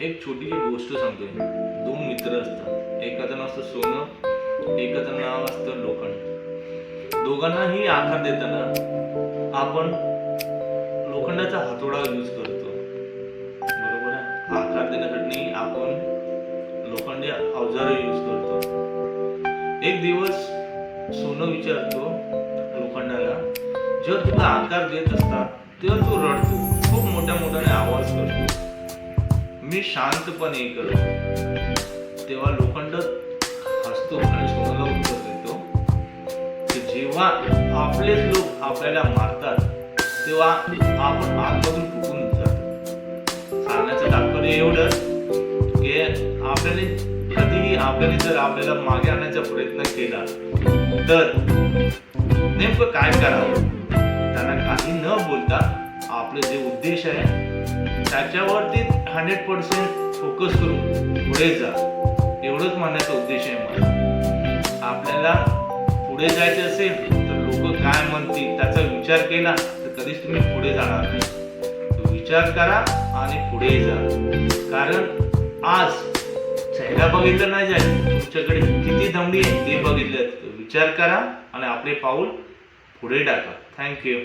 एक छोटीशी गोष्ट सांगतोय. दोन मित्र असतात. एकाचं नाव असतं सोनं, एकाचं नाव असतं लोखंड. दोघांनाही आकार देताना आपण लोखंडाचा हातोडा यूज करतो, बरोबर आहे. आकार देण्यासाठी आपण लोखंडी अवजार यूज करतो. एक दिवस सोनं विचारतो लोखंडाला, जेव्हा तुला आकार देत असतात तेव्हा तू रडतो, खूप मोठ्या मोठ्याने आवाज करतो, मी शांतपणे करतो. तेव्हा लोखंड हसतो आणि सोनाला उत्तर देतो की जेव्हा आपलेच लोक आपल्याला मारतात तेव्हा आपण आतमधून फुटून जातो. सांगण्याचं तात्पर्य एवढंच की आपल्याला जर आपल्याला मागे आणण्याचा प्रयत्न केला तर नेमकं काय करावं. त्यांना काही न बोलता आपले जे उद्देश आहे त्याच्यावरती 100% फोकस करून पुढे जा, एवढंच म्हणण्याचा उद्देश आहे मला. आपल्याला पुढे जायचे असेल तर लोक काय म्हणतील त्याचा विचार केला तर कधीच तुम्ही पुढे जाणार नाही. विचार करा आणि पुढे जा, कारण आज चेहरा बघितलं नाही जाईल, तुमच्याकडे किती दमडी आहे ते बघितलं. विचार करा आणि आपले पाऊल पुढे टाका. थँक्यू.